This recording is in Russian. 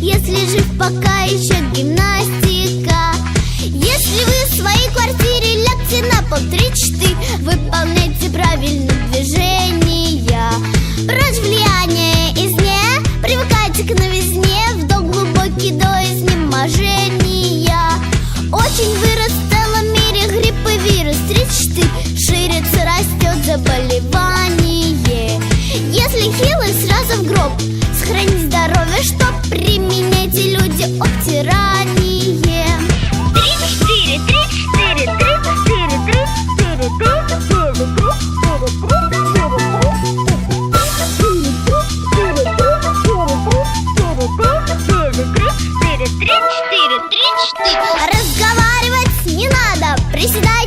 если жив пока еще гимнастика. Если вы в своей квартире, лягте на пол 3-4, выполняйте правильно движения. Прочь влияние извне, привыкайте к новизне, вдох глубокий до изнеможения. Очень вырос в целом мире грипп и вирус 3-4, ширится, растет заболевание. Если хилый, сразу в гроб, сохранить здоровье, чтоб применяйте люди обтирание. 3-4, 3-4, 3-4, 3-4. Разговаривать не надо, приседать